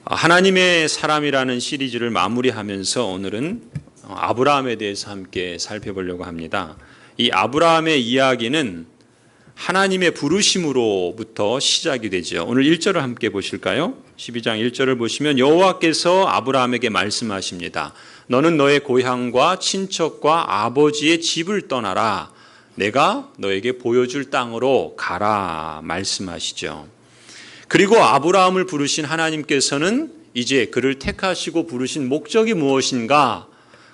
하나님의 사람이라는 시리즈를 마무리하면서 오늘은 아브라함에 대해서 함께 살펴보려고 합니다. 이 아브라함의 이야기는 하나님의 부르심으로부터 시작이 되죠. 오늘 1절을 함께 보실까요? 12장 1절을 보시면 여호와께서 아브라함에게 말씀하십니다. 너는 너의 고향과 친척과 아버지의 집을 떠나라. 내가 너에게 보여줄 땅으로 가라 말씀하시죠. 그리고 아브라함을 부르신 하나님께서는 이제 그를 택하시고 부르신 목적이 무엇인가?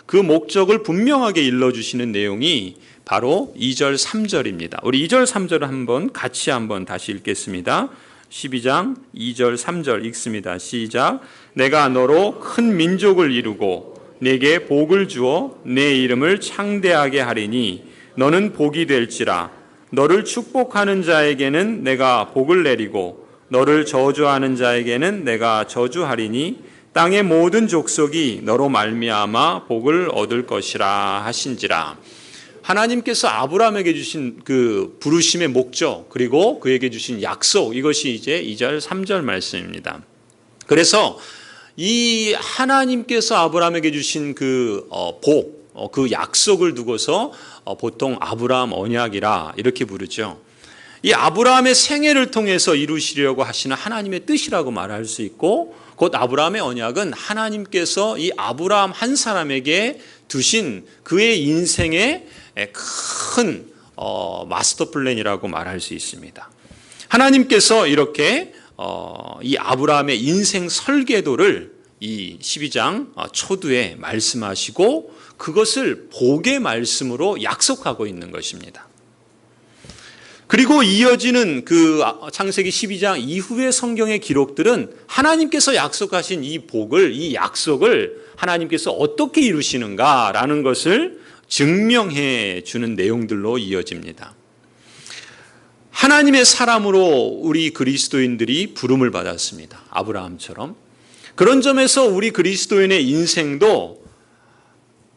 그 목적을 분명하게 일러주시는 내용이 바로 2절 3절입니다. 우리 2절 3절을 같이 다시 읽겠습니다. 12장 2절 3절 읽습니다. 시작. 내가 너로 큰 민족을 이루고 내게 복을 주어 내 이름을 창대하게 하리니 너는 복이 될지라. 너를 축복하는 자에게는 내가 복을 내리고 너를 저주하는 자에게는 내가 저주하리니 땅의 모든 족속이 너로 말미암아 복을 얻을 것이라 하신지라. 하나님께서 아브라함에게 주신 그 부르심의 목적, 그리고 그에게 주신 약속, 이것이 이제 2절 3절 말씀입니다. 그래서 이 하나님께서 아브라함에게 주신 그 복, 그 약속을 두고서 보통 아브라함 언약이라 이렇게 부르죠. 이 아브라함의 생애를 통해서 이루시려고 하시는 하나님의 뜻이라고 말할 수 있고, 곧 아브라함의 언약은 하나님께서 이 아브라함 한 사람에게 두신 그의 인생의 큰 마스터 플랜이라고 말할 수 있습니다. 하나님께서 이렇게 이 아브라함의 인생 설계도를 이 12장 초두에 말씀하시고 그것을 복의 말씀으로 약속하고 있는 것입니다. 그리고 이어지는 그 창세기 12장 이후의 성경의 기록들은 하나님께서 약속하신 이 복을, 이 약속을 하나님께서 어떻게 이루시는가라는 것을 증명해 주는 내용들로 이어집니다. 하나님의 사람으로 우리 그리스도인들이 부름을 받았습니다. 아브라함처럼. 그런 점에서 우리 그리스도인의 인생도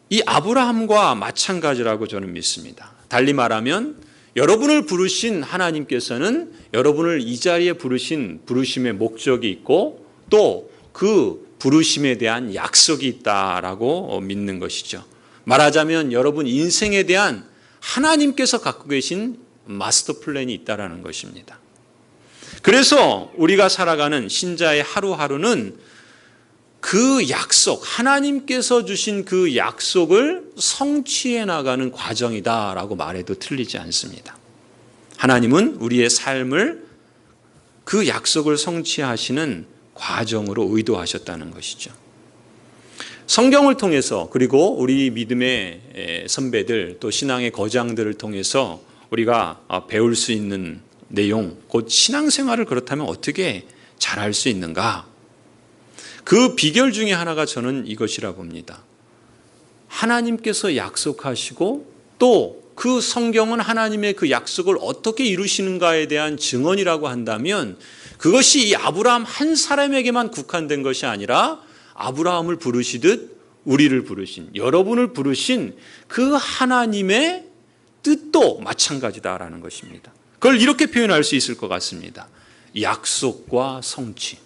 이 아브라함과 마찬가지라고 저는 믿습니다. 달리 말하면 여러분을 부르신 하나님께서는 여러분을 이 자리에 부르신 부르심의 목적이 있고 또 그 부르심에 대한 약속이 있다라고 믿는 것이죠. 말하자면 여러분 인생에 대한 하나님께서 갖고 계신 마스터 플랜이 있다라는 것입니다. 그래서 우리가 살아가는 신자의 하루하루는 그 약속, 하나님께서 주신 그 약속을 성취해 나가는 과정이다라고 말해도 틀리지 않습니다. 하나님은 우리의 삶을 그 약속을 성취하시는 과정으로 의도하셨다는 것이죠. 성경을 통해서, 그리고 우리 믿음의 선배들 또 신앙의 거장들을 통해서 우리가 배울 수 있는 내용, 곧 신앙생활을 그렇다면 어떻게 잘할 수 있는가? 그 비결 중에 하나가 저는 이것이라 봅니다. 하나님께서 약속하시고 또 그 성경은 하나님의 그 약속을 어떻게 이루시는가에 대한 증언이라고 한다면 그것이 이 아브라함 한 사람에게만 국한된 것이 아니라 아브라함을 부르시듯 우리를 부르신, 여러분을 부르신 그 하나님의 뜻도 마찬가지다라는 것입니다. 그걸 이렇게 표현할 수 있을 것 같습니다. 약속과 성취.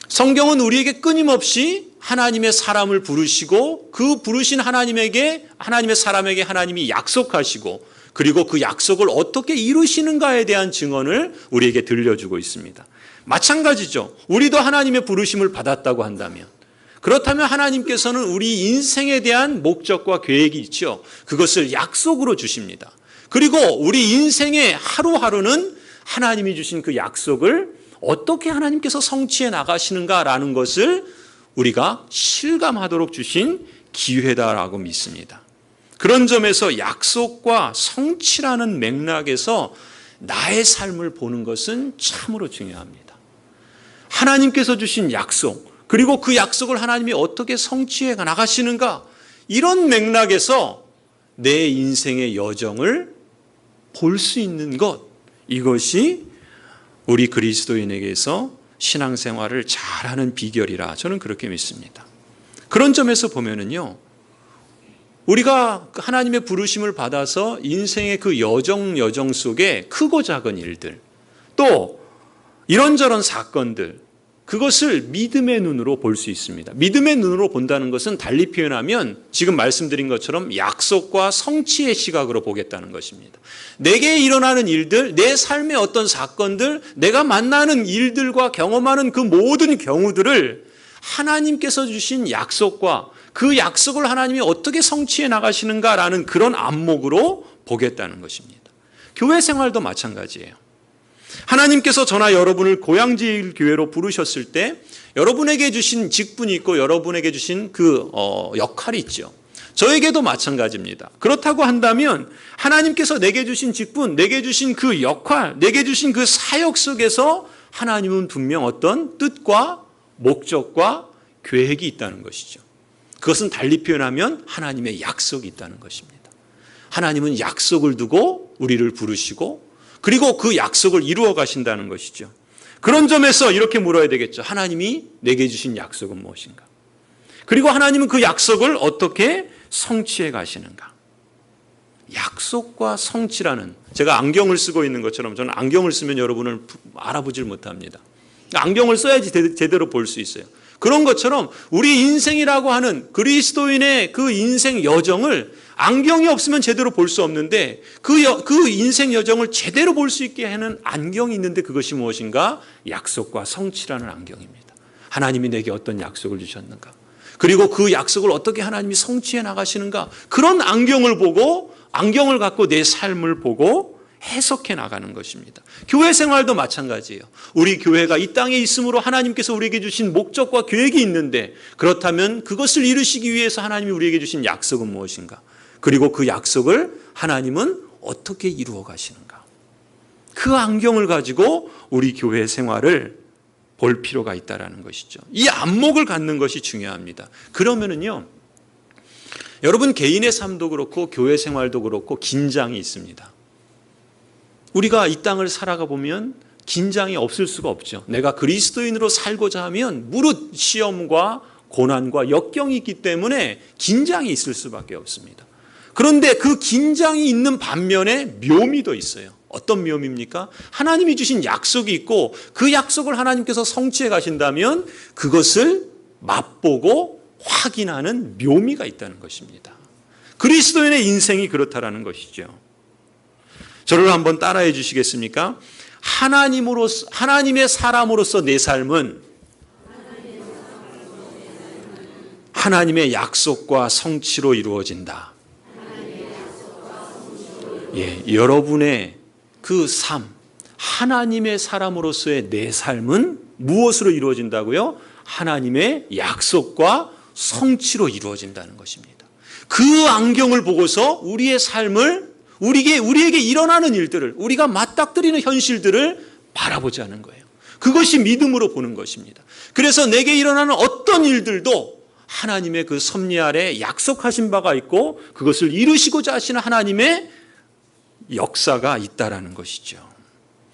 성경은 우리에게 끊임없이 하나님의 사람을 부르시고 그 부르신 하나님의 사람에게 하나님이 약속하시고 그리고 그 약속을 어떻게 이루시는가에 대한 증언을 우리에게 들려주고 있습니다. 마찬가지죠. 우리도 하나님의 부르심을 받았다고 한다면, 그렇다면 하나님께서는 우리 인생에 대한 목적과 계획이 있죠. 그것을 약속으로 주십니다. 그리고 우리 인생의 하루하루는 하나님이 주신 그 약속을 어떻게 하나님께서 성취해 나가시는가라는 것을 우리가 실감하도록 주신 기회다라고 믿습니다. 그런 점에서 약속과 성취라는 맥락에서 나의 삶을 보는 것은 참으로 중요합니다. 하나님께서 주신 약속, 그리고 그 약속을 하나님이 어떻게 성취해 나가시는가, 이런 맥락에서 내 인생의 여정을 볼 수 있는 것, 이것이 우리 그리스도인에게서 신앙생활을 잘하는 비결이라 저는 그렇게 믿습니다. 그런 점에서 보면은요, 우리가 하나님의 부르심을 받아서 인생의 그 여정 속에 크고 작은 일들, 또 이런저런 사건들, 그것을 믿음의 눈으로 볼 수 있습니다. 믿음의 눈으로 본다는 것은 달리 표현하면 지금 말씀드린 것처럼 약속과 성취의 시각으로 보겠다는 것입니다. 내게 일어나는 일들, 내 삶의 어떤 사건들, 내가 만나는 일들과 경험하는 그 모든 경우들을 하나님께서 주신 약속과 그 약속을 하나님이 어떻게 성취해 나가시는가라는 그런 안목으로 보겠다는 것입니다. 교회 생활도 마찬가지예요. 하나님께서 저나 여러분을 고향지일 교회로 부르셨을 때 여러분에게 주신 직분이 있고 여러분에게 주신 그 역할이 있죠. 저에게도 마찬가지입니다. 그렇다고 한다면 하나님께서 내게 주신 직분, 내게 주신 그 역할, 내게 주신 그 사역 속에서 하나님은 분명 어떤 뜻과 목적과 계획이 있다는 것이죠. 그것은 달리 표현하면 하나님의 약속이 있다는 것입니다. 하나님은 약속을 두고 우리를 부르시고 그리고 그 약속을 이루어 가신다는 것이죠. 그런 점에서 이렇게 물어야 되겠죠. 하나님이 내게 주신 약속은 무엇인가? 그리고 하나님은 그 약속을 어떻게 성취해 가시는가? 약속과 성취라는, 제가 안경을 쓰고 있는 것처럼 저는 안경을 쓰면 여러분을 알아보질 못합니다. 안경을 써야지 제대로 볼 수 있어요. 그런 것처럼 우리 인생이라고 하는 그리스도인의 그 인생 여정을 안경이 없으면 제대로 볼 수 없는데 그 인생 여정을 제대로 볼 수 있게 하는 안경이 있는데 그것이 무엇인가? 약속과 성취라는 안경입니다. 하나님이 내게 어떤 약속을 주셨는가? 그리고 그 약속을 어떻게 하나님이 성취해 나가시는가? 그런 안경을 보고, 안경을 갖고 내 삶을 보고 해석해 나가는 것입니다. 교회 생활도 마찬가지예요. 우리 교회가 이 땅에 있으므로 하나님께서 우리에게 주신 목적과 계획이 있는데 그렇다면 그것을 이루시기 위해서 하나님이 우리에게 주신 약속은 무엇인가? 그리고 그 약속을 하나님은 어떻게 이루어 가시는가? 그 안경을 가지고 우리 교회 생활을 볼 필요가 있다는 것이죠. 이 안목을 갖는 것이 중요합니다. 그러면은요, 여러분 개인의 삶도 그렇고 교회 생활도 그렇고 긴장이 있습니다. 우리가 이 땅을 살아가 보면 긴장이 없을 수가 없죠. 내가 그리스도인으로 살고자 하면 무릇 시험과 고난과 역경이 있기 때문에 긴장이 있을 수밖에 없습니다. 그런데 그 긴장이 있는 반면에 묘미도 있어요. 어떤 묘미입니까? 하나님이 주신 약속이 있고 그 약속을 하나님께서 성취해 가신다면 그것을 맛보고 확인하는 묘미가 있다는 것입니다. 그리스도인의 인생이 그렇다라는 것이죠. 저를 한번 따라해 주시겠습니까? 하나님의 사람으로서 내 삶은 하나님의 약속과 성취로 이루어진다. 예, 여러분의 그 삶, 하나님의 사람으로서의 내 삶은 무엇으로 이루어진다고요? 하나님의 약속과 성취로 이루어진다는 것입니다. 그 안경을 보고서 우리의 삶을, 우리에게 일어나는 일들을, 우리가 맞닥뜨리는 현실들을 바라보자는 거예요. 그것이 믿음으로 보는 것입니다. 그래서 내게 일어나는 어떤 일들도 하나님의 그 섭리 아래 약속하신 바가 있고 그것을 이루시고자 하시는 하나님의 역사가 있다라는 것이죠.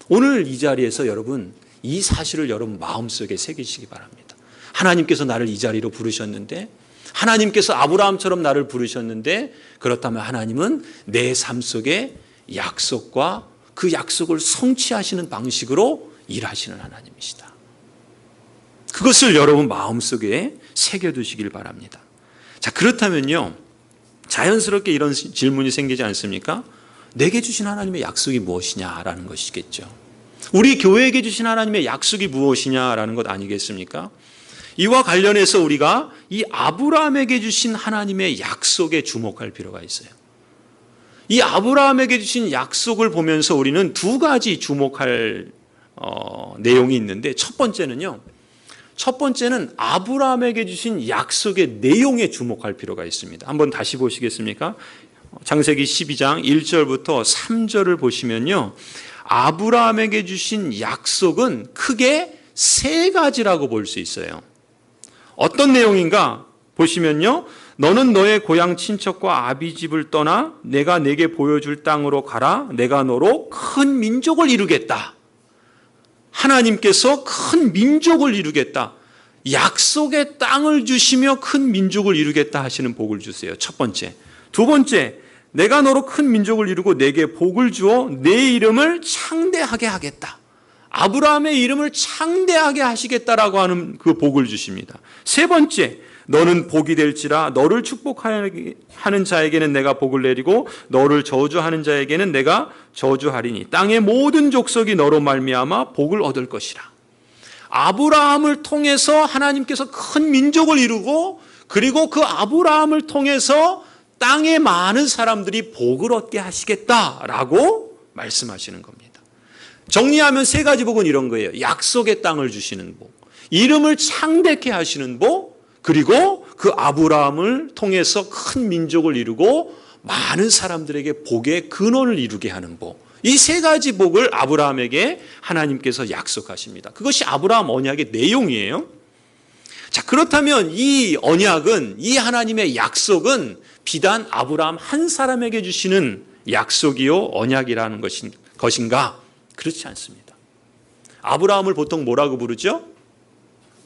오늘 이 자리에서 여러분 이 사실을 여러분 마음속에 새기시기 바랍니다. 하나님께서 나를 이 자리로 부르셨는데, 하나님께서 아브라함처럼 나를 부르셨는데, 그렇다면 하나님은 내 삶 속에 약속과 그 약속을 성취하시는 방식으로 일하시는 하나님이시다. 그것을 여러분 마음속에 새겨두시길 바랍니다. 자, 그렇다면요, 자연스럽게 이런 질문이 생기지 않습니까? 내게 주신 하나님의 약속이 무엇이냐라는 것이겠죠. 우리 교회에게 주신 하나님의 약속이 무엇이냐라는 것 아니겠습니까? 이와 관련해서 우리가 이 아브라함에게 주신 하나님의 약속에 주목할 필요가 있어요. 이 아브라함에게 주신 약속을 보면서 우리는 두 가지 주목할 내용이 있는데, 첫 번째는 아브라함에게 주신 약속의 내용에 주목할 필요가 있습니다. 한번 다시 보시겠습니까? 창세기 12장 1절부터 3절을 보시면요, 아브라함에게 주신 약속은 크게 세 가지라고 볼 수 있어요. 어떤 내용인가 보시면요, 너는 너의 고향 친척과 아비 집을 떠나 내가 내게 보여줄 땅으로 가라. 내가 너로 큰 민족을 이루겠다. 하나님께서 큰 민족을 이루겠다. 약속의 땅을 주시며 큰 민족을 이루겠다 하시는 복을 주세요. 첫 번째. 두 번째, 내가 너로 큰 민족을 이루고 내게 복을 주어 내 이름을 창대하게 하겠다. 아브라함의 이름을 창대하게 하시겠다라고 하는 그 복을 주십니다. 세 번째, 너는 복이 될지라 너를 축복하는 자에게는 내가 복을 내리고 너를 저주하는 자에게는 내가 저주하리니 땅의 모든 족속이 너로 말미암아 복을 얻을 것이라. 아브라함을 통해서 하나님께서 큰 민족을 이루고 그리고 그 아브라함을 통해서 땅의 많은 사람들이 복을 얻게 하시겠다라고 말씀하시는 겁니다. 정리하면 세 가지 복은 이런 거예요. 약속의 땅을 주시는 복, 이름을 창대케 하시는 복, 그리고 그 아브라함을 통해서 큰 민족을 이루고 많은 사람들에게 복의 근원을 이루게 하는 복. 이 세 가지 복을 아브라함에게 하나님께서 약속하십니다. 그것이 아브라함 언약의 내용이에요. 자, 그렇다면 이 언약은, 이 하나님의 약속은 비단 아브라함 한 사람에게 주시는 약속이요 언약이라는 것인가? 그렇지 않습니다. 아브라함을 보통 뭐라고 부르죠?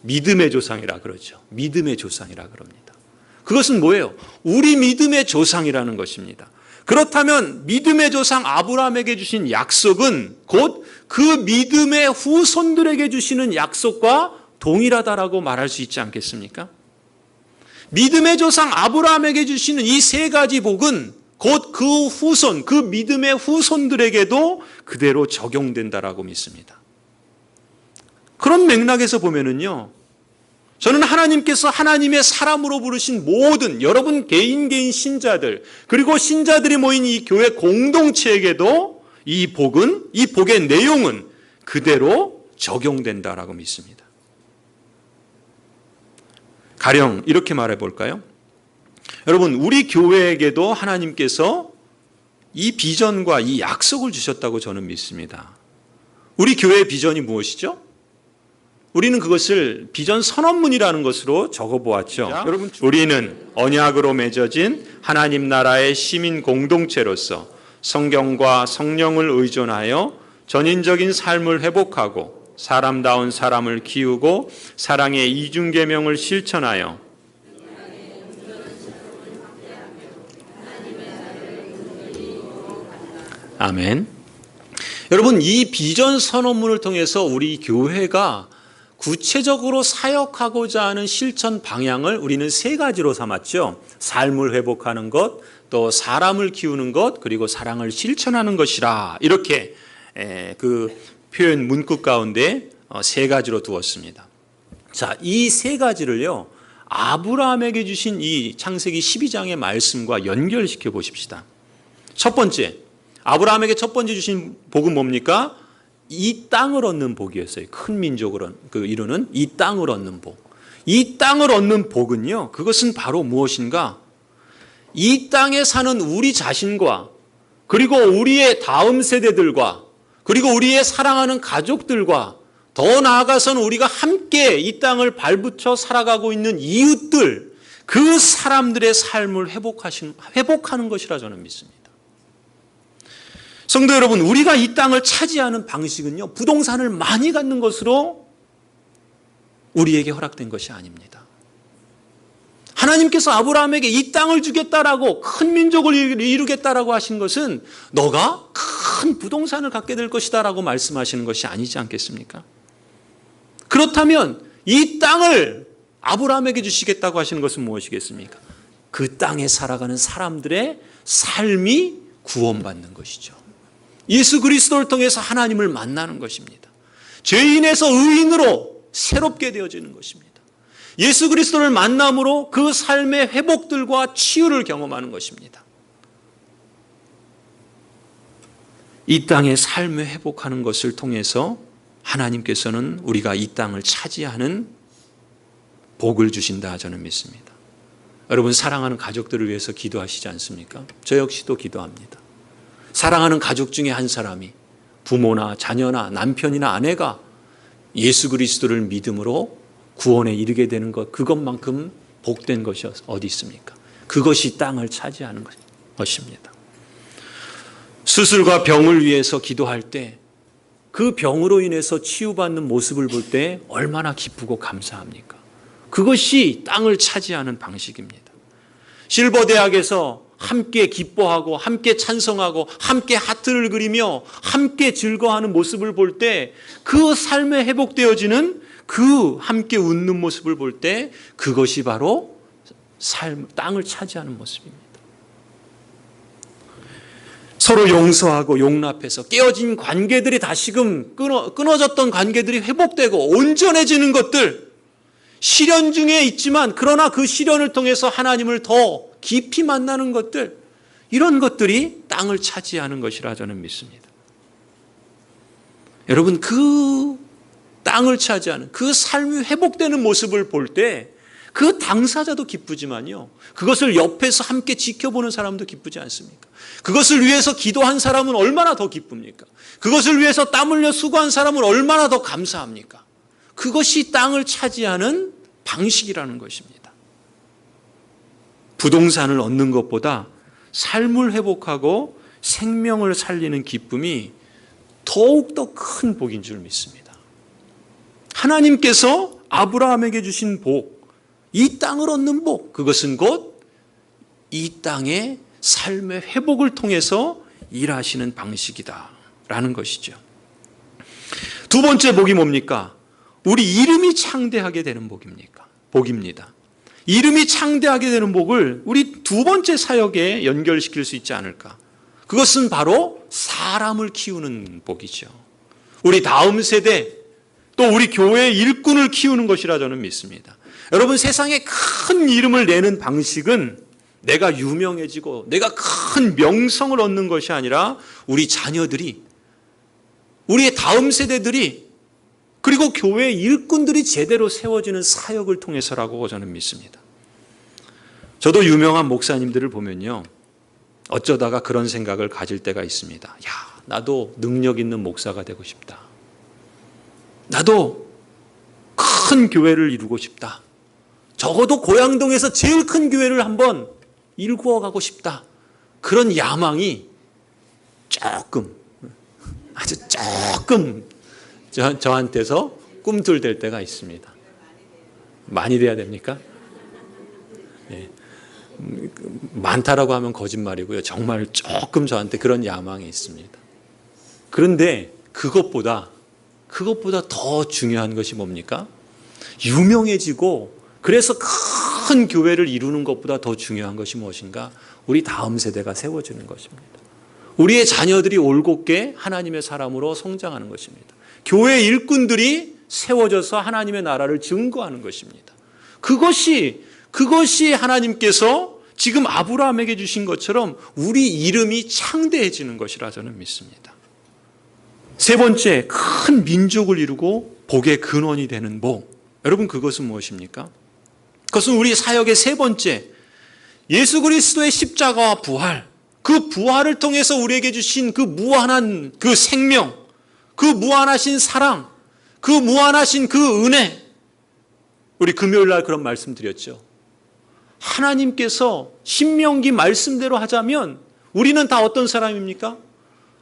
믿음의 조상이라 그러죠. 믿음의 조상이라 그럽니다. 그것은 뭐예요? 우리 믿음의 조상이라는 것입니다. 그렇다면 믿음의 조상 아브라함에게 주신 약속은 곧 그 믿음의 후손들에게 주시는 약속과 동일하다라고 말할 수 있지 않겠습니까? 믿음의 조상 아브라함에게 주시는 이 세 가지 복은 곧 그 후손, 그 믿음의 후손들에게도 그대로 적용된다라고 믿습니다. 그런 맥락에서 보면은요, 저는 하나님께서 하나님의 사람으로 부르신 모든 여러분 개인 신자들, 그리고 신자들이 모인 이 교회 공동체에게도 이 복은, 이 복의 내용은 그대로 적용된다라고 믿습니다. 가령 이렇게 말해 볼까요? 여러분, 우리 교회에게도 하나님께서 이 비전과 이 약속을 주셨다고 저는 믿습니다. 우리 교회의 비전이 무엇이죠? 우리는 그것을 비전 선언문이라는 것으로 적어보았죠. 여러분, 우리는 언약으로 맺어진 하나님 나라의 시민 공동체로서 성경과 성령을 의존하여 전인적인 삶을 회복하고 사람다운 사람을 키우고 사랑의 이중계명을 실천하여 아멘. 여러분, 이 비전 선언문을 통해서 우리 교회가 구체적으로 사역하고자 하는 실천 방향을 우리는 세 가지로 삼았죠. 삶을 회복하는 것, 또 사람을 키우는 것, 그리고 사랑을 실천하는 것이라, 이렇게 그 표현 문구 가운데 세 가지로 두었습니다. 자, 이 세 가지를요, 아브라함에게 주신 이 창세기 12장의 말씀과 연결시켜 보십시다. 첫 번째, 아브라함에게 첫 번째 주신 복은 뭡니까? 이 땅을 얻는 복이었어요. 큰 민족을 이루는 이 땅을 얻는 복. 이 땅을 얻는 복은요, 그것은 바로 무엇인가? 이 땅에 사는 우리 자신과 그리고 우리의 다음 세대들과 그리고 우리의 사랑하는 가족들과 더 나아가서는 우리가 함께 이 땅을 발붙여 살아가고 있는 이웃들, 그 사람들의 삶을 회복하는 것이라 저는 믿습니다. 성도 여러분, 우리가 이 땅을 차지하는 방식은요, 부동산을 많이 갖는 것으로 우리에게 허락된 것이 아닙니다. 하나님께서 아브라함에게 이 땅을 주겠다라고, 큰 민족을 이루겠다라고 하신 것은 너가 큰 부동산을 갖게 될 것이다라고 말씀하시는 것이 아니지 않겠습니까? 그렇다면 이 땅을 아브라함에게 주시겠다고 하시는 것은 무엇이겠습니까? 그 땅에 살아가는 사람들의 삶이 구원받는 것이죠. 예수 그리스도를 통해서 하나님을 만나는 것입니다. 죄인에서 의인으로 새롭게 되어지는 것입니다. 예수 그리스도를 만남으로 그 삶의 회복들과 치유를 경험하는 것입니다. 이 땅의 삶을 회복하는 것을 통해서 하나님께서는 우리가 이 땅을 차지하는 복을 주신다 저는 믿습니다. 여러분, 사랑하는 가족들을 위해서 기도하시지 않습니까? 저 역시도 기도합니다. 사랑하는 가족 중에 한 사람이, 부모나 자녀나 남편이나 아내가 예수 그리스도를 믿음으로 구원에 이르게 되는 것, 그것만큼 복된 것이 어디 있습니까? 그것이 땅을 차지하는 것입니다. 수술과 병을 위해서 기도할 때 그 병으로 인해서 치유받는 모습을 볼 때 얼마나 기쁘고 감사합니까? 그것이 땅을 차지하는 방식입니다. 실버대학에서 함께 기뻐하고 함께 찬성하고 함께 하트를 그리며 함께 즐거워하는 모습을 볼 때 그 삶에 회복되어지는 그 함께 웃는 모습을 볼 때 그것이 바로 땅을 차지하는 모습입니다. 서로 용서하고 용납해서 깨어진 관계들이 다시금 끊어졌던 관계들이 회복되고 온전해지는 것들, 시련 중에 있지만 그러나 그 시련을 통해서 하나님을 더 깊이 만나는 것들, 이런 것들이 땅을 차지하는 것이라 저는 믿습니다. 여러분, 그 땅을 차지하는 그 삶이 회복되는 모습을 볼 때 그 당사자도 기쁘지만요, 그것을 옆에서 함께 지켜보는 사람도 기쁘지 않습니까? 그것을 위해서 기도한 사람은 얼마나 더 기쁩니까? 그것을 위해서 땀 흘려 수고한 사람은 얼마나 더 감사합니까? 그것이 땅을 차지하는 방식이라는 것입니다. 부동산을 얻는 것보다 삶을 회복하고 생명을 살리는 기쁨이 더욱더 큰 복인 줄 믿습니다. 하나님께서 아브라함에게 주신 복, 이 땅을 얻는 복, 그것은 곧 이 땅의 삶의 회복을 통해서 일하시는 방식이다라는 것이죠. 두 번째 복이 뭡니까? 우리 이름이 창대하게 되는 복입니다. 이름이 창대하게 되는 복을 우리 두 번째 사역에 연결시킬 수 있지 않을까? 그것은 바로 사람을 키우는 복이죠. 우리 다음 세대, 또 우리 교회의 일꾼을 키우는 것이라 저는 믿습니다. 여러분, 세상에 큰 이름을 내는 방식은 내가 유명해지고 내가 큰 명성을 얻는 것이 아니라 우리 자녀들이, 우리의 다음 세대들이, 그리고 교회의 일꾼들이 제대로 세워지는 사역을 통해서라고 저는 믿습니다. 저도 유명한 목사님들을 보면요, 어쩌다가 그런 생각을 가질 때가 있습니다. 야, 나도 능력 있는 목사가 되고 싶다. 나도 큰 교회를 이루고 싶다. 적어도 고양동에서 제일 큰 교회를 한번 일구어 가고 싶다. 그런 야망이 아주 조금 저한테서 꿈틀댈 때가 있습니다. 많이 돼야 됩니까? 네. 많다라고 하면 거짓말이고요. 정말 조금 저한테 그런 야망이 있습니다. 그런데 그것보다 더 중요한 것이 뭡니까? 유명해지고 그래서 큰 교회를 이루는 것보다 더 중요한 것이 무엇인가? 우리 다음 세대가 세워지는 것입니다. 우리의 자녀들이 올곧게 하나님의 사람으로 성장하는 것입니다. 교회 일꾼들이 세워져서 하나님의 나라를 증거하는 것입니다. 그것이 하나님께서 지금 아브라함에게 주신 것처럼 우리 이름이 창대해지는 것이라 저는 믿습니다. 세 번째, 큰 민족을 이루고 복의 근원이 되는 복. 여러분, 그것은 무엇입니까? 그것은 우리 사역의 세 번째, 예수 그리스도의 십자가와 부활, 그 부활을 통해서 우리에게 주신 그 무한한 그 생명, 그 무한하신 사랑, 그 무한하신 그 은혜. 우리 금요일 날 그런 말씀 드렸죠. 하나님께서 신명기 말씀대로 하자면 우리는 다 어떤 사람입니까?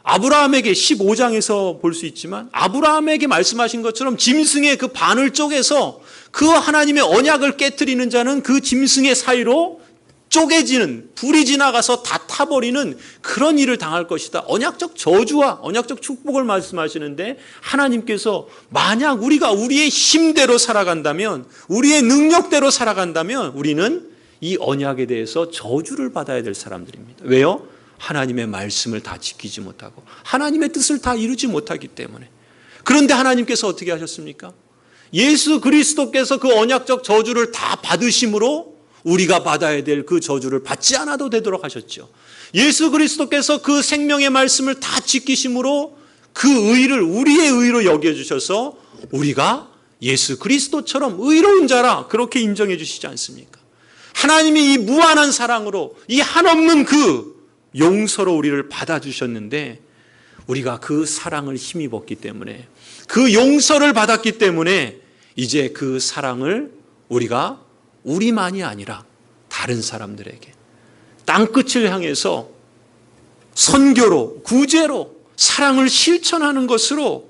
아브라함에게 15장에서 볼 수 있지만 아브라함에게 말씀하신 것처럼 짐승의 그 바늘 쪽에서 그 하나님의 언약을 깨트리는 자는 그 짐승의 사이로 쪼개지는, 불이 지나가서 다 타버리는 그런 일을 당할 것이다. 언약적 저주와 언약적 축복을 말씀하시는데, 하나님께서 만약 우리가 우리의 힘대로 살아간다면, 우리의 능력대로 살아간다면 우리는 이 언약에 대해서 저주를 받아야 될 사람들입니다. 왜요? 하나님의 말씀을 다 지키지 못하고 하나님의 뜻을 다 이루지 못하기 때문에. 그런데 하나님께서 어떻게 하셨습니까? 예수 그리스도께서 그 언약적 저주를 다 받으심으로 우리가 받아야 될 그 저주를 받지 않아도 되도록 하셨죠. 예수 그리스도께서 그 생명의 말씀을 다 지키심으로 그 의를 우리의 의로 여겨주셔서 우리가 예수 그리스도처럼 의로운 자라 그렇게 인정해 주시지 않습니까? 하나님이 이 무한한 사랑으로 이 한없는 그 용서로 우리를 받아주셨는데, 우리가 그 사랑을 힘입었기 때문에, 그 용서를 받았기 때문에 이제 그 사랑을 우리가 우리만이 아니라 다른 사람들에게 땅끝을 향해서 선교로, 구제로 사랑을 실천하는 것으로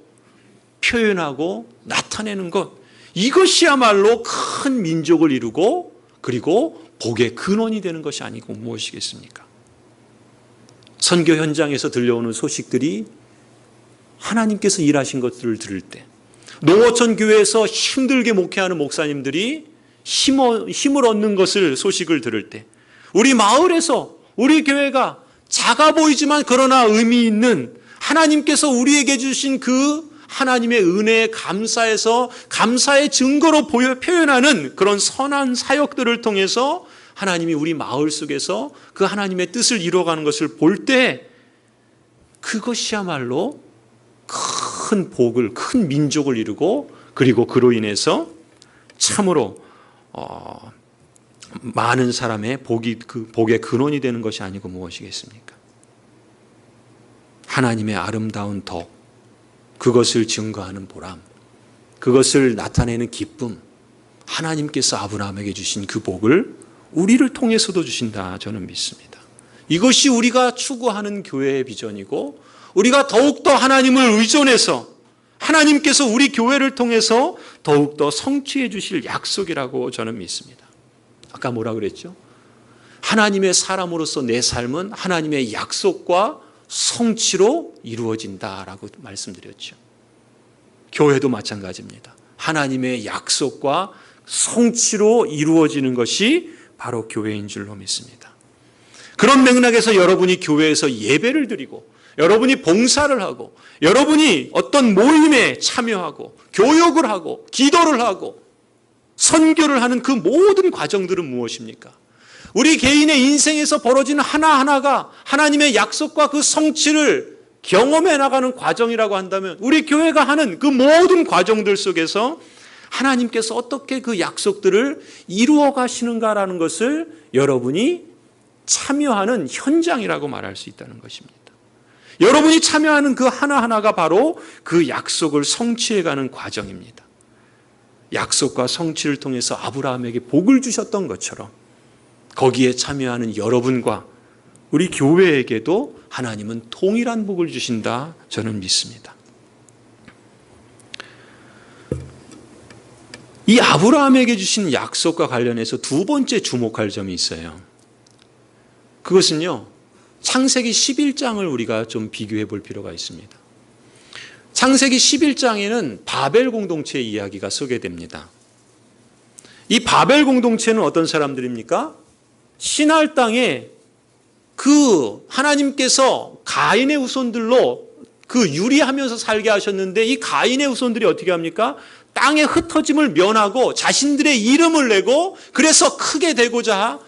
표현하고 나타내는 것, 이것이야말로 큰 민족을 이루고 그리고 복의 근원이 되는 것이 아니고 무엇이겠습니까? 선교 현장에서 들려오는 소식들이 하나님께서 일하신 것들을 들을 때, 농어촌 교회에서 힘들게 목회하는 목사님들이 힘을 얻는 것을 소식을 들을 때, 우리 마을에서 우리 교회가 작아 보이지만 그러나 의미 있는 하나님께서 우리에게 주신 그 하나님의 은혜에 감사해서 감사의 증거로 표현하는 그런 선한 사역들을 통해서 하나님이 우리 마을 속에서 그 하나님의 뜻을 이루어가는 것을 볼 때, 그것이야말로 큰 복을, 큰 민족을 이루고, 그리고 그로 인해서 참으로 많은 사람의 복의 근원이 되는 것이 아니고 무엇이겠습니까? 하나님의 아름다운 덕, 그것을 증거하는 보람, 그것을 나타내는 기쁨, 하나님께서 아브라함에게 주신 그 복을 우리를 통해서도 주신다, 저는 믿습니다. 이것이 우리가 추구하는 교회의 비전이고, 우리가 더욱더 하나님을 의존해서 하나님께서 우리 교회를 통해서 더욱더 성취해 주실 약속이라고 저는 믿습니다. 아까 뭐라 그랬죠? 하나님의 사람으로서 내 삶은 하나님의 약속과 성취로 이루어진다라고 말씀드렸죠. 교회도 마찬가지입니다. 하나님의 약속과 성취로 이루어지는 것이 바로 교회인 줄로 믿습니다. 그런 맥락에서 여러분이 교회에서 예배를 드리고, 여러분이 봉사를 하고, 여러분이 어떤 모임에 참여하고, 교육을 하고, 기도를 하고, 선교를 하는 그 모든 과정들은 무엇입니까? 우리 개인의 인생에서 벌어지는 하나하나가 하나님의 약속과 그 성취를 경험해 나가는 과정이라고 한다면, 우리 교회가 하는 그 모든 과정들 속에서 하나님께서 어떻게 그 약속들을 이루어 가시는가라는 것을 여러분이 참여하는 현장이라고 말할 수 있다는 것입니다. 여러분이 참여하는 그 하나하나가 바로 그 약속을 성취해가는 과정입니다. 약속과 성취를 통해서 아브라함에게 복을 주셨던 것처럼 거기에 참여하는 여러분과 우리 교회에게도 하나님은 동일한 복을 주신다, 저는 믿습니다. 이 아브라함에게 주신 약속과 관련해서 두 번째 주목할 점이 있어요. 그것은요, 창세기 11장을 우리가 좀 비교해 볼 필요가 있습니다. 창세기 11장에는 바벨 공동체의 이야기가 소개됩니다. 이 바벨 공동체는 어떤 사람들입니까? 시날 땅에 그 하나님께서 가인의 후손들로 그 유리하면서 살게 하셨는데, 이 가인의 후손들이 어떻게 합니까? 땅의 흩어짐을 면하고 자신들의 이름을 내고, 그래서 크게 되고자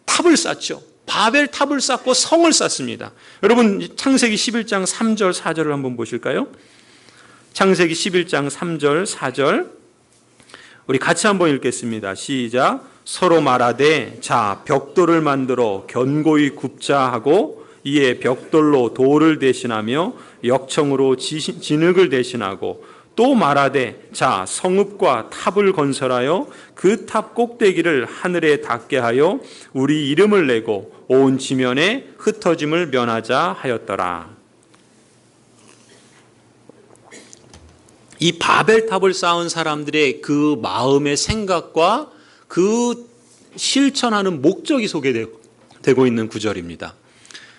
탑을 쌓죠. 바벨 탑을 쌓고 성을 쌓습니다. 여러분, 창세기 11장 3절 4절을 한번 보실까요? 창세기 11장 3절 4절 우리 같이 한번 읽겠습니다. 시작. 서로 말하되 자 벽돌을 만들어 견고히 굽자 하고, 이에 벽돌로 돌을 대신하며 역청으로 진흙을 대신하고, 또 말하되 자 성읍과 탑을 건설하여 그 탑 꼭대기를 하늘에 닿게 하여 우리 이름을 내고 온 지면에 흩어짐을 면하자 하였더라. 이 바벨탑을 쌓은 사람들의 그 마음의 생각과 그 실천하는 목적이 소개되고 있는 구절입니다.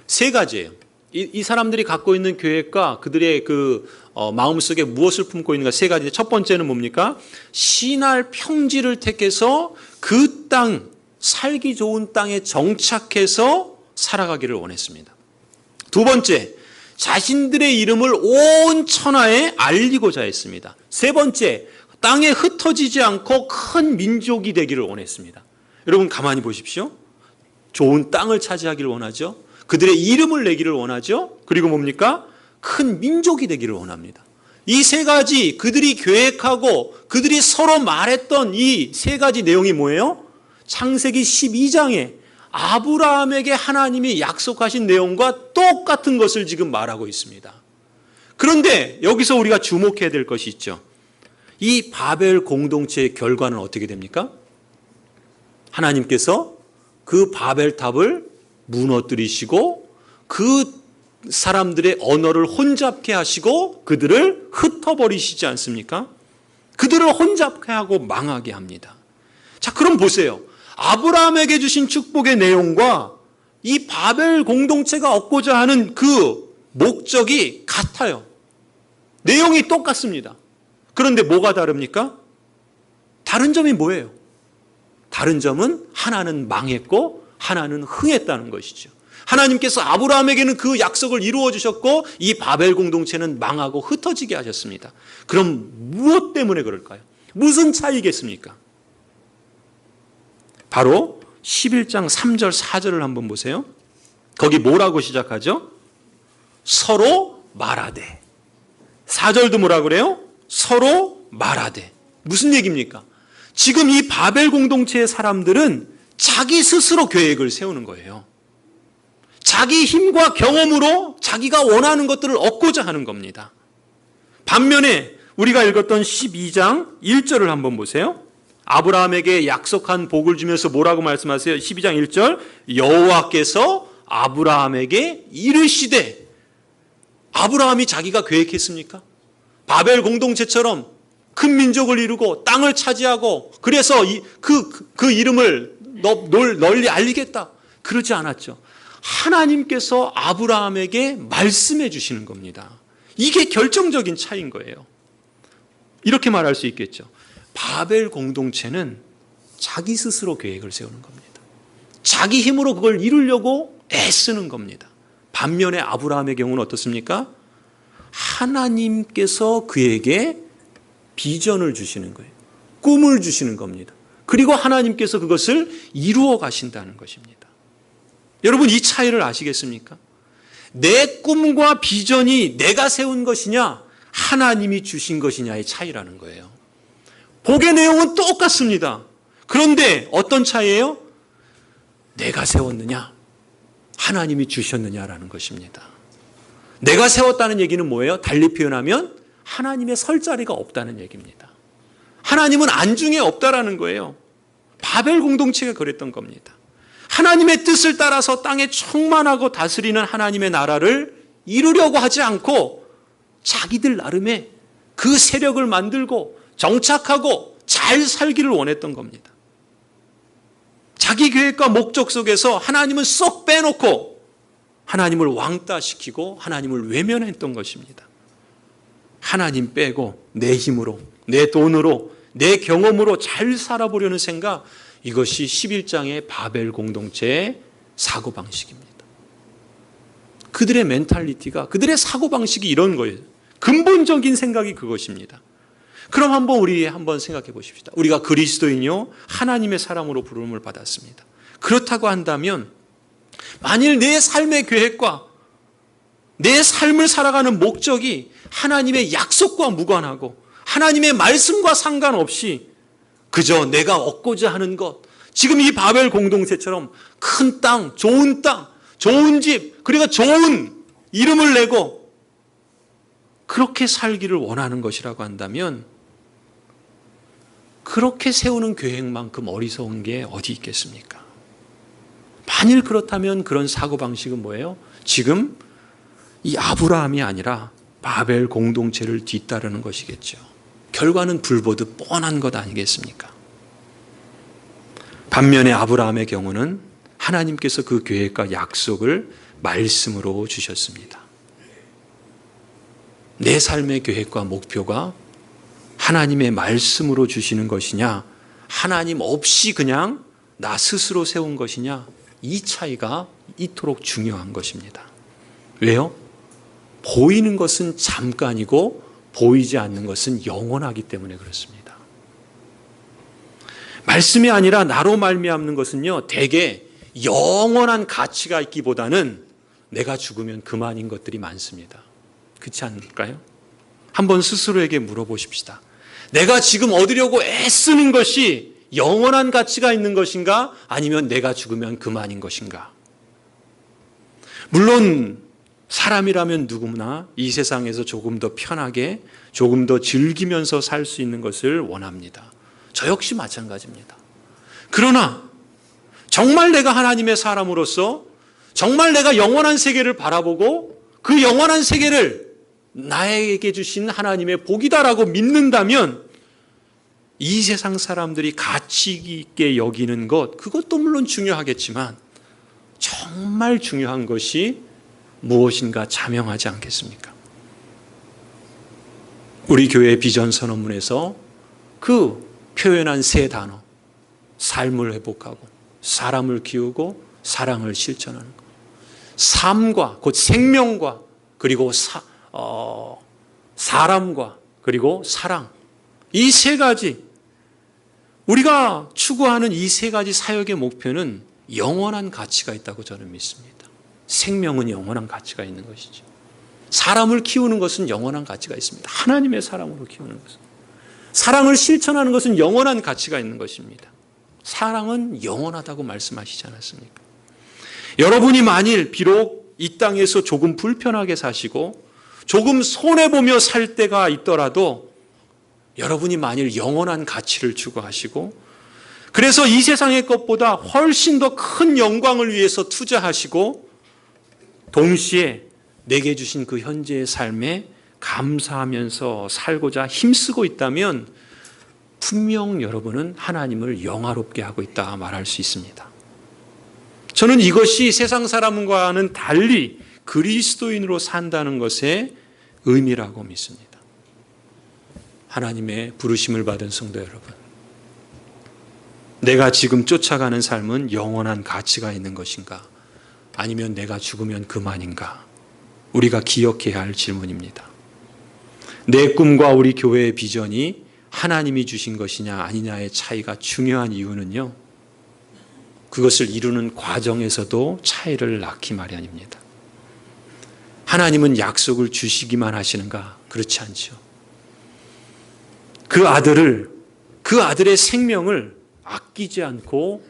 세 가지예요. 이 사람들이 갖고 있는 계획과 그들의 그 마음속에 무엇을 품고 있는가, 세 가지. 첫 번째는 뭡니까? 시날 평지를 택해서 그 땅, 살기 좋은 땅에 정착해서 살아가기를 원했습니다. 두 번째, 자신들의 이름을 온 천하에 알리고자 했습니다. 세 번째, 땅에 흩어지지 않고 큰 민족이 되기를 원했습니다. 여러분 가만히 보십시오. 좋은 땅을 차지하기를 원하죠. 그들의 이름을 내기를 원하죠. 그리고 뭡니까? 큰 민족이 되기를 원합니다. 이 세 가지, 그들이 계획하고 그들이 서로 말했던 이 세 가지 내용이 뭐예요? 창세기 12장에 아브라함에게 하나님이 약속하신 내용과 똑같은 것을 지금 말하고 있습니다. 그런데 여기서 우리가 주목해야 될 것이 있죠. 이 바벨 공동체의 결과는 어떻게 됩니까? 하나님께서 그 바벨탑을 무너뜨리시고 그 사람들의 언어를 혼잡케 하시고 그들을 흩어버리시지 않습니까? 그들을 혼잡케 하고 망하게 합니다. 자, 그럼 보세요. 아브라함에게 주신 축복의 내용과 이 바벨 공동체가 얻고자 하는 그 목적이 같아요. 내용이 똑같습니다. 그런데 뭐가 다릅니까? 다른 점이 뭐예요? 다른 점은 하나는 망했고 하나는 흥했다는 것이죠. 하나님께서 아브라함에게는 그 약속을 이루어 주셨고 이 바벨 공동체는 망하고 흩어지게 하셨습니다. 그럼 무엇 때문에 그럴까요? 무슨 차이겠습니까? 바로 11장 3절 4절을 한번 보세요. 거기 뭐라고 시작하죠? 서로 말하되. 4절도 뭐라 그래요? 서로 말하되. 무슨 얘기입니까? 지금 이 바벨 공동체의 사람들은 자기 스스로 계획을 세우는 거예요. 자기 힘과 경험으로 자기가 원하는 것들을 얻고자 하는 겁니다. 반면에 우리가 읽었던 12장 1절을 한번 보세요. 아브라함에게 약속한 복을 주면서 뭐라고 말씀하세요? 12장 1절 여호와께서 아브라함에게 이르시되. 아브라함이 자기가 계획했습니까? 바벨 공동체처럼 큰 민족을 이루고 땅을 차지하고 그래서 그 이름을 널리 알리겠다. 그러지 않았죠. 하나님께서 아브라함에게 말씀해 주시는 겁니다. 이게 결정적인 차이인 거예요. 이렇게 말할 수 있겠죠. 바벨 공동체는 자기 스스로 계획을 세우는 겁니다. 자기 힘으로 그걸 이루려고 애쓰는 겁니다. 반면에 아브라함의 경우는 어떻습니까? 하나님께서 그에게 비전을 주시는 거예요. 꿈을 주시는 겁니다. 그리고 하나님께서 그것을 이루어 가신다는 것입니다. 여러분 이 차이를 아시겠습니까? 내 꿈과 비전이 내가 세운 것이냐 하나님이 주신 것이냐의 차이라는 거예요. 복의 내용은 똑같습니다. 그런데 어떤 차이예요? 내가 세웠느냐 하나님이 주셨느냐라는 것입니다. 내가 세웠다는 얘기는 뭐예요? 달리 표현하면 하나님의 설 자리가 없다는 얘기입니다. 하나님은 안중에 없다라는 거예요. 바벨 공동체가 그랬던 겁니다. 하나님의 뜻을 따라서 땅에 충만하고 다스리는 하나님의 나라를 이루려고 하지 않고 자기들 나름의 그 세력을 만들고 정착하고 잘 살기를 원했던 겁니다. 자기 계획과 목적 속에서 하나님은 쏙 빼놓고 하나님을 왕따시키고 하나님을 외면했던 것입니다. 하나님 빼고 내 힘으로, 내 돈으로, 내 경험으로 잘 살아보려는 생각, 이것이 11장의 바벨 공동체의 사고방식입니다. 그들의 멘탈리티가, 그들의 사고방식이 이런 거예요. 근본적인 생각이 그것입니다. 그럼 우리 한번 생각해 보십시다. 우리가 그리스도인이요 하나님의 사람으로 부름을 받았습니다. 그렇다고 한다면 만일 내 삶의 계획과 내 삶을 살아가는 목적이 하나님의 약속과 무관하고 하나님의 말씀과 상관없이 그저 내가 얻고자 하는 것, 지금 이 바벨 공동체처럼 큰 땅, 좋은 집, 그리고 좋은 이름을 내고 그렇게 살기를 원하는 것이라고 한다면 그렇게 세우는 계획만큼 어리석은 게 어디 있겠습니까? 만일 그렇다면 그런 사고방식은 뭐예요? 지금 이 아브라함이 아니라 바벨 공동체를 뒤따르는 것이겠죠. 결과는 불보듯 뻔한 것 아니겠습니까? 반면에 아브라함의 경우는 하나님께서 그 계획과 약속을 말씀으로 주셨습니다. 내 삶의 계획과 목표가 하나님의 말씀으로 주시는 것이냐, 하나님 없이 그냥 나 스스로 세운 것이냐, 이 차이가 이토록 중요한 것입니다. 왜요? 보이는 것은 잠깐이고 보이지 않는 것은 영원하기 때문에 그렇습니다. 말씀이 아니라 나로 말미암는 것은요, 대개 영원한 가치가 있기보다는 내가 죽으면 그만인 것들이 많습니다. 그렇지 않을까요? 한번 스스로에게 물어보십시다. 내가 지금 얻으려고 애쓰는 것이 영원한 가치가 있는 것인가? 아니면 내가 죽으면 그만인 것인가? 물론 사람이라면 누구나 이 세상에서 조금 더 편하게, 조금 더 즐기면서 살 수 있는 것을 원합니다. 저 역시 마찬가지입니다. 그러나 정말 내가 하나님의 사람으로서 정말 내가 영원한 세계를 바라보고 그 영원한 세계를 나에게 주신 하나님의 복이다라고 믿는다면 이 세상 사람들이 가치 있게 여기는 것, 그것도 물론 중요하겠지만 정말 중요한 것이 무엇인가 자명하지 않겠습니까? 우리 교회 비전 선언문에서 그 표현한 세 단어, 삶을 회복하고 사람을 키우고 사랑을 실천하는 것. 삶과 곧 생명과 그리고 사람과 그리고 사랑, 이 세 가지, 우리가 추구하는 이 세 가지 사역의 목표는 영원한 가치가 있다고 저는 믿습니다. 생명은 영원한 가치가 있는 것이죠. 사람을 키우는 것은 영원한 가치가 있습니다. 하나님의 사람으로 키우는 것은. 사랑을 실천하는 것은 영원한 가치가 있는 것입니다. 사랑은 영원하다고 말씀하시지 않았습니까? 여러분이 만일 비록 이 땅에서 조금 불편하게 사시고 조금 손해보며 살 때가 있더라도 여러분이 만일 영원한 가치를 추구하시고 그래서 이 세상의 것보다 훨씬 더 큰 영광을 위해서 투자하시고 동시에 내게 주신 그 현재의 삶에 감사하면서 살고자 힘쓰고 있다면 분명 여러분은 하나님을 영화롭게 하고 있다 말할 수 있습니다. 저는 이것이 세상 사람과는 달리 그리스도인으로 산다는 것의 의미라고 믿습니다. 하나님의 부르심을 받은 성도 여러분, 내가 지금 쫓아가는 삶은 영원한 가치가 있는 것인가? 아니면 내가 죽으면 그만인가? 우리가 기억해야 할 질문입니다. 내 꿈과 우리 교회의 비전이 하나님이 주신 것이냐 아니냐의 차이가 중요한 이유는요, 그것을 이루는 과정에서도 차이를 낳기 마련입니다. 하나님은 약속을 주시기만 하시는가? 그렇지 않죠. 그 아들의 생명을 아끼지 않고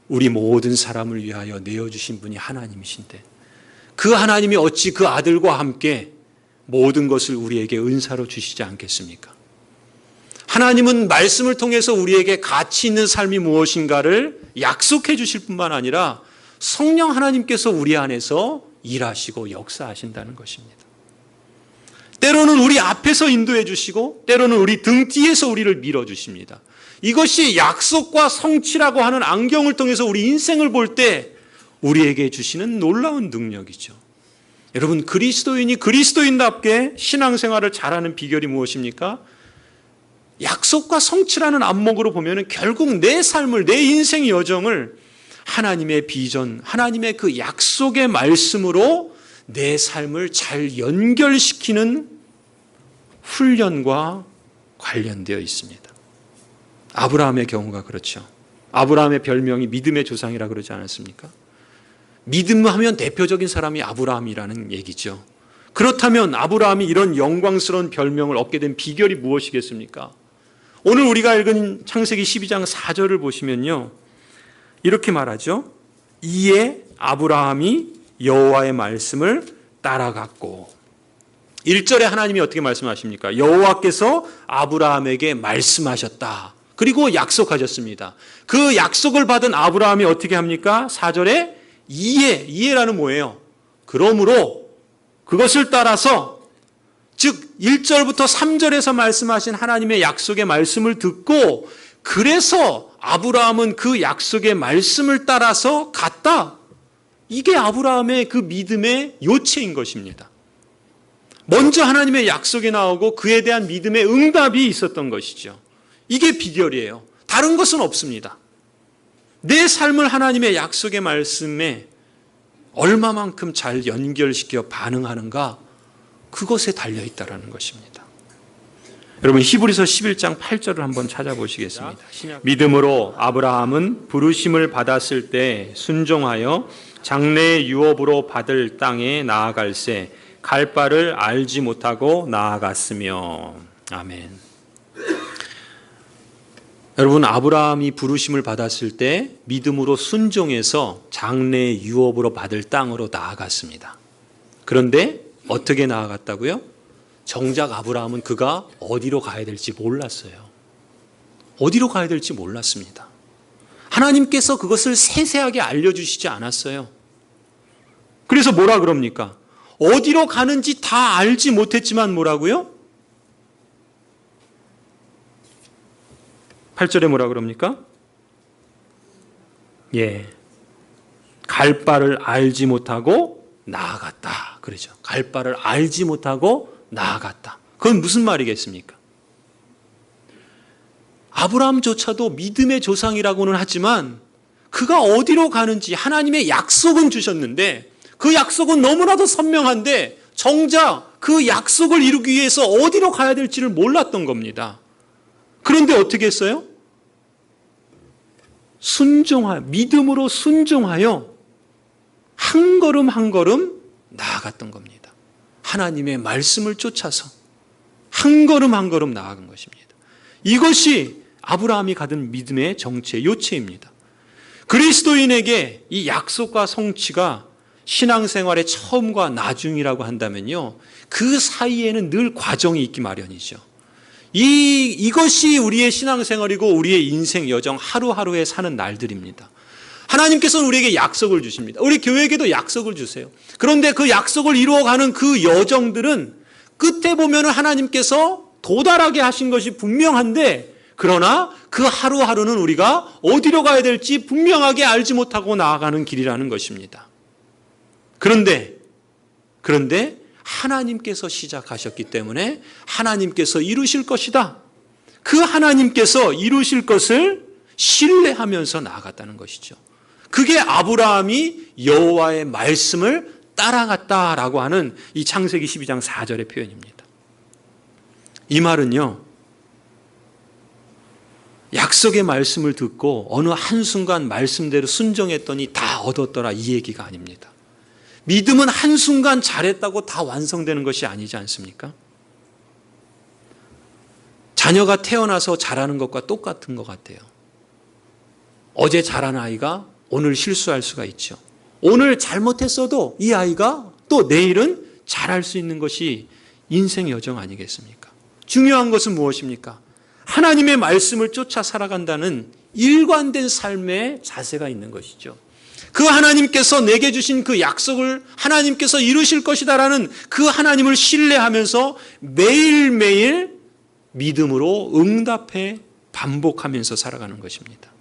우리 모든 사람을 위하여 내어주신 분이 하나님이신데 그 하나님이 어찌 그 아들과 함께 모든 것을 우리에게 은사로 주시지 않겠습니까? 하나님은 말씀을 통해서 우리에게 가치 있는 삶이 무엇인가를 약속해 주실 뿐만 아니라 성령 하나님께서 우리 안에서 일하시고 역사하신다는 것입니다. 때로는 우리 앞에서 인도해 주시고 때로는 우리 등 뒤에서 우리를 밀어주십니다. 이것이 약속과 성취라고 하는 안경을 통해서 우리 인생을 볼 때 우리에게 주시는 놀라운 능력이죠. 여러분, 그리스도인이 그리스도인답게 신앙생활을 잘하는 비결이 무엇입니까? 약속과 성취라는 안목으로 보면 결국 내 삶을, 내 인생의 여정을 하나님의 비전, 하나님의 그 약속의 말씀으로 내 삶을 잘 연결시키는 훈련과 관련되어 있습니다. 아브라함의 경우가 그렇죠. 아브라함의 별명이 믿음의 조상이라 그러지 않았습니까? 믿음하면 대표적인 사람이 아브라함이라는 얘기죠. 그렇다면 아브라함이 이런 영광스러운 별명을 얻게 된 비결이 무엇이겠습니까? 오늘 우리가 읽은 창세기 12장 4절을 보시면요, 이렇게 말하죠. 이에 아브라함이 여호와의 말씀을 따라갔고, 1절에 하나님이 어떻게 말씀하십니까? 여호와께서 아브라함에게 말씀하셨다. 그리고 약속하셨습니다. 그 약속을 받은 아브라함이 어떻게 합니까? 4절에 이해라는 뭐예요? 그러므로 그것을 따라서, 즉 1절부터 3절에서 말씀하신 하나님의 약속의 말씀을 듣고 그래서 아브라함은 그 약속의 말씀을 따라서 갔다. 이게 아브라함의 그 믿음의 요체인 것입니다. 먼저 하나님의 약속이 나오고 그에 대한 믿음의 응답이 있었던 것이죠. 이게 비결이에요. 다른 것은 없습니다. 내 삶을 하나님의 약속의 말씀에 얼마만큼 잘 연결시켜 반응하는가, 그것에 달려있다는 것입니다. 여러분, 히브리서 11장 8절을 한번 찾아보시겠습니다. 믿음으로 아브라함은 부르심을 받았을 때 순종하여 장래의 유업으로 받을 땅에 나아갈새 갈 바를 알지 못하고 나아갔으며. 아멘. 여러분, 아브라함이 부르심을 받았을 때 믿음으로 순종해서 장래의 유업으로 받을 땅으로 나아갔습니다. 그런데 어떻게 나아갔다고요? 정작 아브라함은 그가 어디로 가야 될지 몰랐어요. 어디로 가야 될지 몰랐습니다. 하나님께서 그것을 세세하게 알려주시지 않았어요. 그래서 뭐라 그럽니까? 어디로 가는지 다 알지 못했지만 뭐라고요? 8절에 뭐라 그럽니까? 갈 바를 알지 못하고 나아갔다. 그러죠. 갈 바를 알지 못하고 나아갔다. 그건 무슨 말이겠습니까? 아브라함조차도 믿음의 조상이라고는 하지만 그가 어디로 가는지 하나님의 약속은 주셨는데 그 약속은 너무나도 선명한데 정작 그 약속을 이루기 위해서 어디로 가야 될지를 몰랐던 겁니다. 그런데 어떻게 했어요? 믿음으로 순종하여 한 걸음 한 걸음 나아갔던 겁니다. 하나님의 말씀을 쫓아서 한 걸음 한 걸음 나아간 것입니다. 이것이 아브라함이 가진 믿음의 정체, 요체입니다. 그리스도인에게 이 약속과 성취가 신앙생활의 처음과 나중이라고 한다면요, 그 사이에는 늘 과정이 있기 마련이죠. 이것이 우리의 신앙생활이고 우리의 인생 여정 하루하루에 사는 날들입니다. 하나님께서는 우리에게 약속을 주십니다. 우리 교회에게도 약속을 주세요. 그런데 그 약속을 이루어가는 그 여정들은 끝에 보면 하나님께서 도달하게 하신 것이 분명한데, 그러나 그 하루하루는 우리가 어디로 가야 될지 분명하게 알지 못하고 나아가는 길이라는 것입니다. 그런데 하나님께서 시작하셨기 때문에 하나님께서 이루실 것이다. 그 하나님께서 이루실 것을 신뢰하면서 나아갔다는 것이죠. 그게 아브라함이 여호와의 말씀을 따라갔다라고 하는 이 창세기 12장 4절의 표현입니다. 이 말은요, 약속의 말씀을 듣고 어느 한순간 말씀대로 순종했더니 다 얻었더라, 이 얘기가 아닙니다. 믿음은 한순간 잘했다고 다 완성되는 것이 아니지 않습니까? 자녀가 태어나서 자라는 것과 똑같은 것 같아요. 어제 자란 아이가 오늘 실수할 수가 있죠. 오늘 잘못했어도 이 아이가 또 내일은 잘할 수 있는 것이 인생 여정 아니겠습니까? 중요한 것은 무엇입니까? 하나님의 말씀을 쫓아 살아간다는 일관된 삶의 자세가 있는 것이죠. 그 하나님께서 내게 주신 그 약속을 하나님께서 이루실 것이다라는 그 하나님을 신뢰하면서 매일매일 믿음으로 응답해 반복하면서 살아가는 것입니다.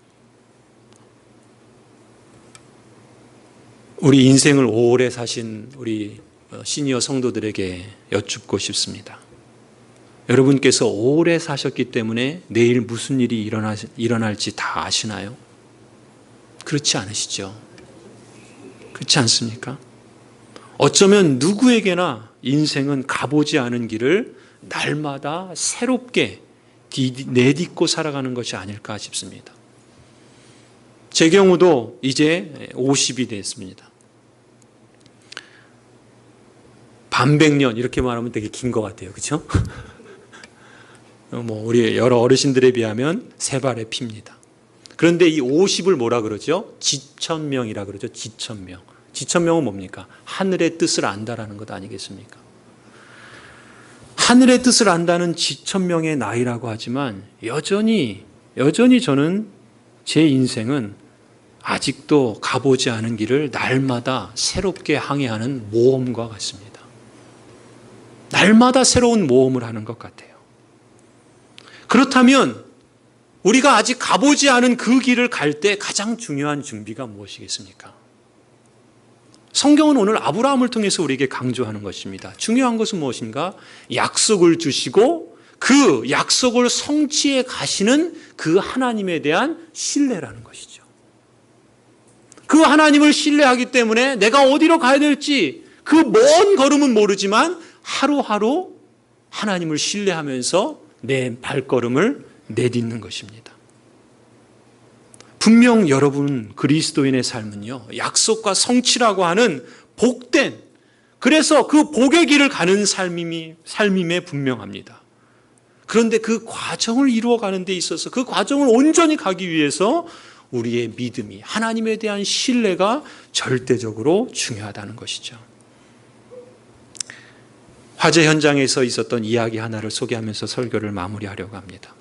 우리 인생을 오래 사신 우리 시니어 성도들에게 여쭙고 싶습니다. 여러분께서 오래 사셨기 때문에 내일 무슨 일이 일어날지 다 아시나요? 그렇지 않으시죠? 그렇지 않습니까? 어쩌면 누구에게나 인생은 가보지 않은 길을 날마다 새롭게 내딛고 살아가는 것이 아닐까 싶습니다. 제 경우도 이제 50이 됐습니다. 반백년 이렇게 말하면 되게 긴 것 같아요. 그렇죠? 우리 여러 어르신들에 비하면 세 발의 피입니다. 그런데 이 50을 뭐라 그러죠? 지천명이라 그러죠. 지천명. 지천명은 뭡니까? 하늘의 뜻을 안다라는 것 아니겠습니까? 하늘의 뜻을 안다는 지천명의 나이라고 하지만 여전히 저는 제 인생은 아직도 가보지 않은 길을 날마다 새롭게 항해하는 모험과 같습니다. 날마다 새로운 모험을 하는 것 같아요. 그렇다면 우리가 아직 가보지 않은 그 길을 갈 때 가장 중요한 준비가 무엇이겠습니까? 성경은 오늘 아브라함을 통해서 우리에게 강조하는 것입니다. 중요한 것은 무엇인가? 약속을 주시고 그 약속을 성취해 가시는 그 하나님에 대한 신뢰라는 것이죠. 그 하나님을 신뢰하기 때문에 내가 어디로 가야 될지 그 먼 걸음은 모르지만 하루하루 하나님을 신뢰하면서 내 발걸음을 내딛는 것입니다. 분명 여러분 그리스도인의 삶은요, 약속과 성취라고 하는 복된, 그래서 그 복의 길을 가는 삶임에 분명합니다. 그런데 그 과정을 이루어가는 데 있어서 그 과정을 온전히 가기 위해서 우리의 믿음이, 하나님에 대한 신뢰가 절대적으로 중요하다는 것이죠. 화재 현장에서 있었던 이야기 하나를 소개하면서 설교를 마무리하려고 합니다.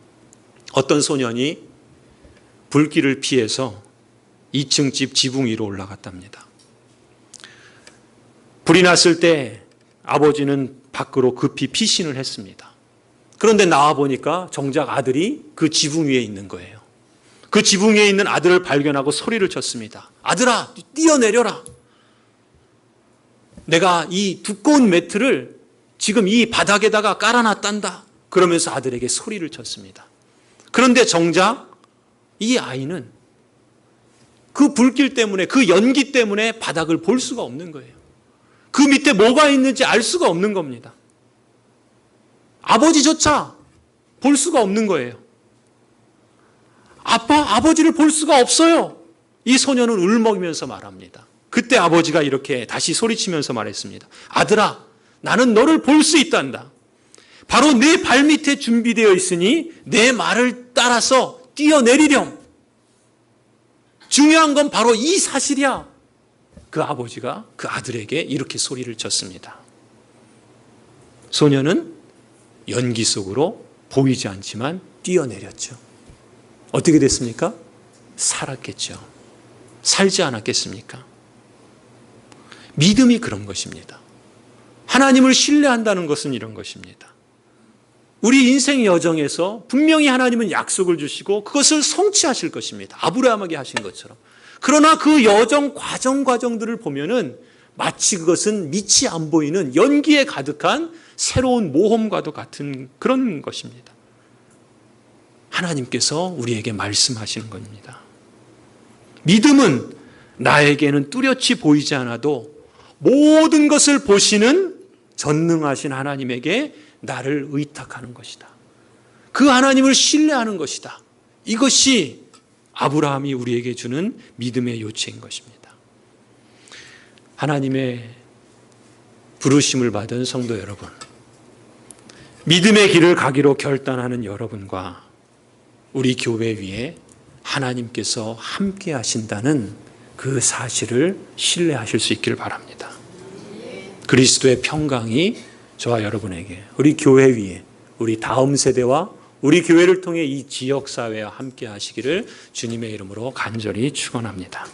어떤 소년이 불길을 피해서 2층 집 지붕 위로 올라갔답니다. 불이 났을 때 아버지는 밖으로 급히 피신을 했습니다. 그런데 나와 보니까 정작 아들이 그 지붕 위에 있는 거예요. 그 지붕 위에 있는 아들을 발견하고 소리를 쳤습니다. 아들아, 뛰어내려라. 내가 이 두꺼운 매트를 지금 이 바닥에다가 깔아놨단다. 그러면서 아들에게 소리를 쳤습니다. 그런데 정작 이 아이는 그 불길 때문에, 그 연기 때문에 바닥을 볼 수가 없는 거예요. 그 밑에 뭐가 있는지 알 수가 없는 겁니다. 아버지조차 볼 수가 없는 거예요. 아버지를 볼 수가 없어요. 이 소녀는 울먹이면서 말합니다. 그때 아버지가 이렇게 다시 소리치면서 말했습니다. 아들아, 나는 너를 볼 수 있단다. 바로 내 발밑에 준비되어 있으니 내 말을 따라서 뛰어내리렴. 중요한 건 바로 이 사실이야. 그 아버지가 그 아들에게 이렇게 소리를 쳤습니다. 소녀는 연기 속으로 보이지 않지만 뛰어내렸죠. 어떻게 됐습니까? 살았겠죠. 살지 않았겠습니까? 믿음이 그런 것입니다. 하나님을 신뢰한다는 것은 이런 것입니다. 우리 인생 여정에서 분명히 하나님은 약속을 주시고 그것을 성취하실 것입니다. 아브라함에게 하신 것처럼. 그러나 그 여정 과정들을 보면은 마치 그것은 밑이 안 보이는 연기에 가득한 새로운 모험과도 같은 그런 것입니다. 하나님께서 우리에게 말씀하시는 겁니다. 믿음은 나에게는 뚜렷이 보이지 않아도 모든 것을 보시는 전능하신 하나님에게 나를 의탁하는 것이다. 그 하나님을 신뢰하는 것이다. 이것이 아브라함이 우리에게 주는 믿음의 요체인 것입니다. 하나님의 부르심을 받은 성도 여러분, 믿음의 길을 가기로 결단하는 여러분과 우리 교회 위에 하나님께서 함께 하신다는 그 사실을 신뢰하실 수 있기를 바랍니다. 그리스도의 평강이 저와 여러분에게, 우리 교회 위에, 우리 다음 세대와 우리 교회를 통해 이 지역사회와 함께 하시기를 주님의 이름으로 간절히 축원합니다.